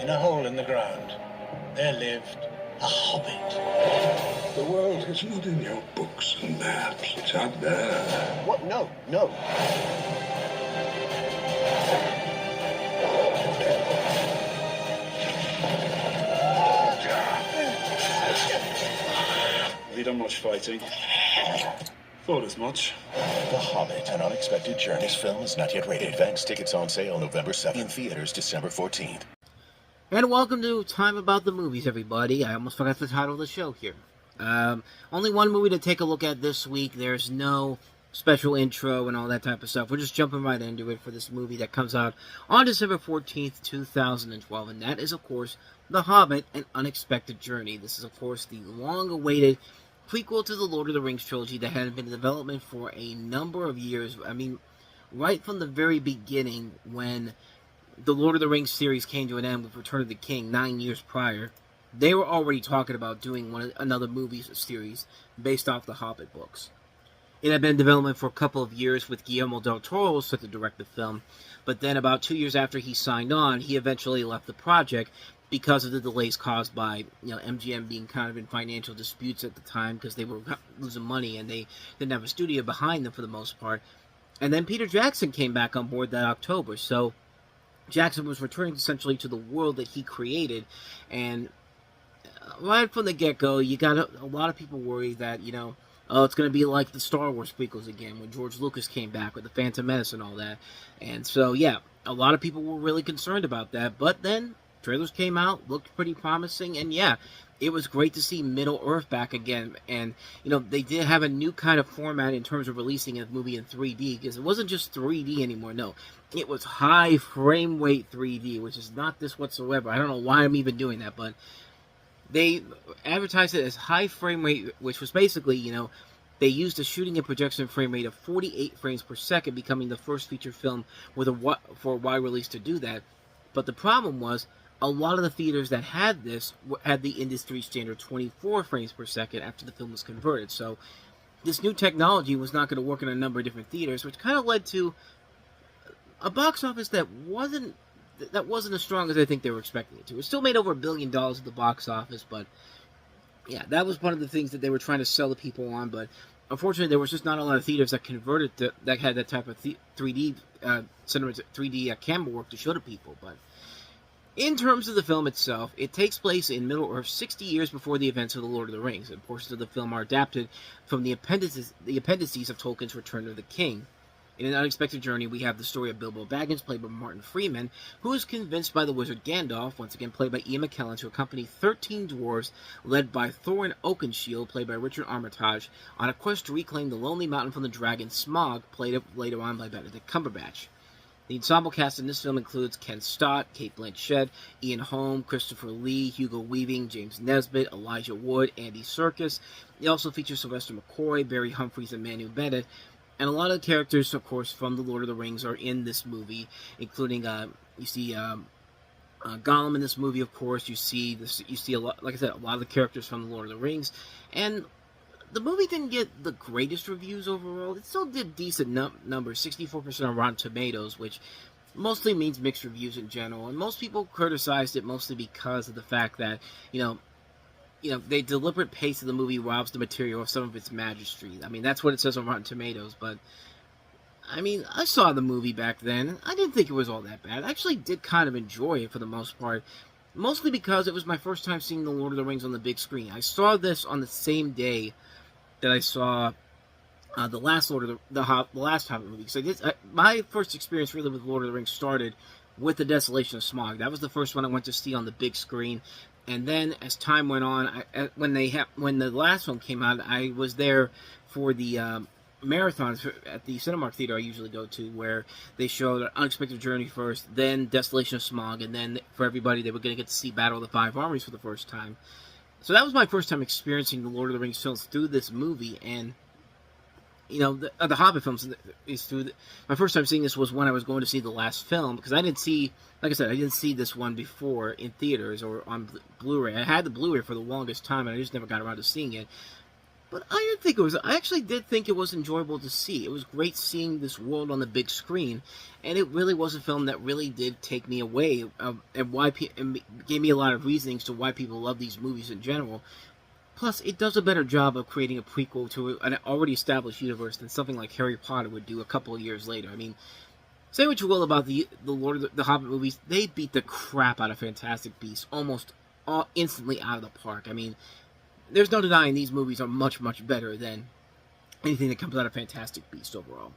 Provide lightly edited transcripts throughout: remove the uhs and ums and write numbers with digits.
in a hole in the ground, there lived a hobbit. The world is not in your books and maps. It's out there. What? No, no. Have you done much fighting? Thought as much. The Hobbit, An Unexpected Journey. This film is not yet rated. Advance tickets on sale November 7th. In theaters December 14th. And welcome to Time About the Movies, everybody. I almost forgot the title of the show here. Only one movie to take a look at this week. There's no special intro and all that type of stuff. We're just jumping right into it for this movie that comes out on December 14th, 2012. And that is, of course, The Hobbit, An Unexpected Journey. This is, of course, the long-awaited prequel to the Lord of the Rings trilogy that had been in development for a number of years. I mean, right from the very beginning, when the Lord of the Rings series came to an end with Return of the King 9 years prior, they were already talking about doing another movie series based off the Hobbit books. It had been in development for a couple of years with Guillermo del Toro set to direct the film, but then about 2 years after he signed on, he eventually left the project because of the delays caused by MGM being kind of in financial disputes at the time because they were losing money and they didn't have a studio behind them for the most part. And then Peter Jackson came back on board that October, so Jackson was returning essentially to the world that he created, and right from the get-go, you got a lot of people worried that, oh, it's going to be like the Star Wars prequels again, when George Lucas came back with The Phantom Menace and all that. And so, yeah, a lot of people were really concerned about that, but then trailers came out, looked pretty promising, and yeah, it was great to see Middle-earth back again. And, they did have a new kind of format in terms of releasing a movie in 3D, because it wasn't just 3D anymore, no. It was high frame rate 3D, which is not this whatsoever. I don't know why I'm even doing that, but they advertised it as high frame rate, which was basically, they used a shooting and projection frame rate of 48 frames per second, becoming the first feature film for a wide release to do that. But the problem was, a lot of the theaters that had this had the industry standard 24 frames per second after the film was converted. So this new technology was not going to work in a number of different theaters, which kind of led to a box office that wasn't as strong as I think they were expecting it to. It still made over $1 billion at the box office, but yeah, that was one of the things that they were trying to sell the people on. But unfortunately, there was just not a lot of theaters that converted that had that type of 3D cinema, 3D camera work to show to people. But in terms of the film itself, it takes place in Middle-earth 60 years before the events of The Lord of the Rings, and portions of the film are adapted from the appendices of Tolkien's Return of the King. In An Unexpected Journey, we have the story of Bilbo Baggins, played by Martin Freeman, who is convinced by the wizard Gandalf, once again played by Ian McKellen, to accompany 13 dwarves, led by Thorin Oakenshield, played by Richard Armitage, on a quest to reclaim the Lonely Mountain from the dragon Smaug, played later on by Benedict Cumberbatch. The ensemble cast in this film includes Ken Stott, Cate Blanchett, Ian Holm, Christopher Lee, Hugo Weaving, James Nesbitt, Elijah Wood, Andy Serkis. It also features Sylvester McCoy, Barry Humphries, and Manu Bennett. And a lot of the characters, of course, from The Lord of the Rings are in this movie, including, you see Gollum in this movie, of course. You see a lot, like I said, a lot of the characters from The Lord of the Rings. And the movie didn't get the greatest reviews overall. It still did decent numbers, 64% on Rotten Tomatoes, which mostly means mixed reviews in general. And most people criticized it mostly because of the fact that, the deliberate pace of the movie robs the material of some of its majesty. I mean, that's what it says on Rotten Tomatoes, but I mean, I saw the movie back then. I didn't think it was all that bad. I actually did kind of enjoy it for the most part, mostly because it was my first time seeing The Lord of the Rings on the big screen. I saw this on the same day that I saw the last Hobbit movie. So my first experience really with Lord of the Rings started with The Desolation of Smaug. That was the first one I went to see on the big screen. And then, as time went on, when the last film came out, I was there for the marathons at the Cinemark theater I usually go to, where they showed An Unexpected Journey first, then Desolation of Smaug, and then for everybody, they were going to get to see Battle of the Five Armies for the first time. So that was my first time experiencing the Lord of the Rings films through this movie, and the Hobbit films is through. My first time seeing this was when I was going to see the last film, because I didn't see this one before in theaters or on Blu-ray. I had the Blu-ray for the longest time, and I just never got around to seeing it. But I didn't think it was. I actually did think it was enjoyable to see. It was great seeing this world on the big screen, and it really was a film that really did take me away, and gave me a lot of reasonings to why people love these movies in general. Plus, it does a better job of creating a prequel to an already established universe than something like Harry Potter would do a couple of years later. I mean, say what you will about the Hobbit movies, they beat the crap out of Fantastic Beasts almost instantly out of the park. I mean, there's no denying these movies are much, much better than anything that comes out of Fantastic Beasts overall.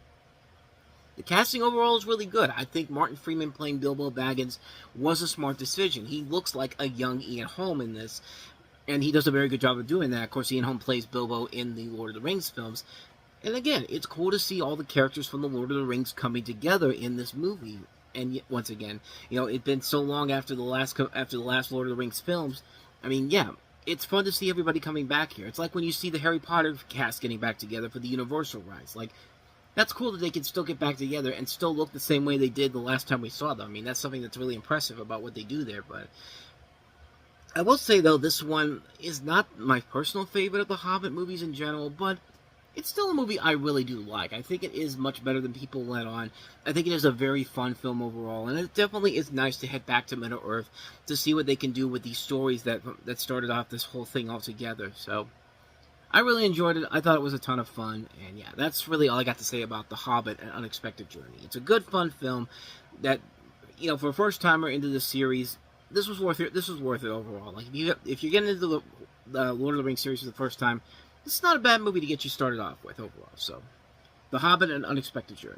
The casting overall is really good. I think Martin Freeman playing Bilbo Baggins was a smart decision. He looks like a young Ian Holm in this, and he does a very good job of doing that. Of course, Ian Holm plays Bilbo in the Lord of the Rings films. And again, it's cool to see all the characters from the Lord of the Rings coming together in this movie. And yet, once again, it's been so long after the last Lord of the Rings films. I mean, yeah, it's fun to see everybody coming back here. It's like when you see the Harry Potter cast getting back together for the Universal rides. Like, that's cool that they can still get back together and still look the same way they did the last time we saw them. I mean, that's something that's really impressive about what they do there. But I will say, though, this one is not my personal favorite of the Hobbit movies in general, but it's still a movie I really do like. I think it is much better than people let on. I think it is a very fun film overall, and it definitely is nice to head back to Middle-earth to see what they can do with these stories that started off this whole thing altogether. So, I really enjoyed it. I thought it was a ton of fun, and yeah, that's really all I got to say about The Hobbit: An Unexpected Journey. It's a good, fun film that, for a first-timer into the series, this was worth it. This was worth it overall. Like, if you're getting into the Lord of the Rings series for the first time, it's not a bad movie to get you started off with overall. So, The Hobbit: An Unexpected Journey.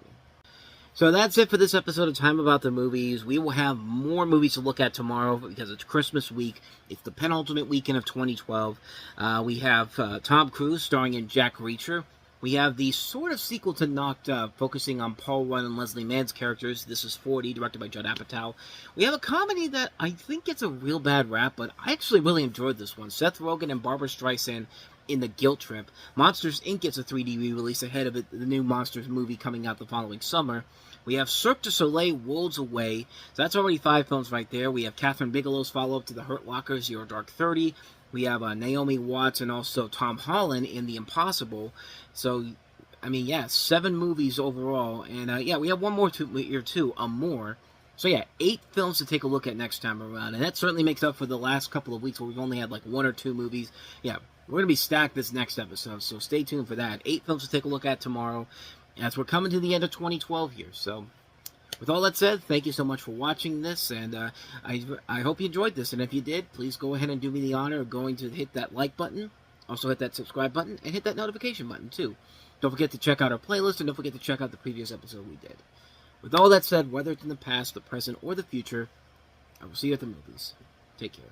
So that's it for this episode of Time About the Movies. We will have more movies to look at tomorrow because it's Christmas week. It's the penultimate weekend of 2012. We have Tom Cruise starring in Jack Reacher. We have the sort of sequel to Knocked Up, focusing on Paul Rudd and Leslie Mann's characters. This is 40, directed by Judd Apatow. We have a comedy that I think gets a real bad rap, but I actually really enjoyed this one. Seth Rogen and Barbara Streisand in The Guilt Trip. Monsters, Inc. gets a 3D re-release ahead of the new Monsters movie coming out the following summer. We have Cirque du Soleil, Worlds Away. So that's already 5 films right there. We have Catherine Bigelow's follow-up to The Hurt Locker, Zero Dark 30. We have Naomi Watts and also Tom Holland in The Impossible. So, I mean, yeah, 7 movies overall. And, yeah, we have one more here, too, More. So, yeah, 8 films to take a look at next time around. And that certainly makes up for the last couple of weeks where we've only had, like, 1 or 2 movies. Yeah, we're going to be stacked this next episode, so stay tuned for that. 8 films to take a look at tomorrow as we're coming to the end of 2012 here. So, with all that said, thank you so much for watching this, and I hope you enjoyed this. And if you did, please go ahead and do me the honor of going to hit that like button, also hit that subscribe button, and hit that notification button, too. Don't forget to check out our playlist, and don't forget to check out the previous episode we did. With all that said, whether it's in the past, the present, or the future, I will see you at the movies. Take care.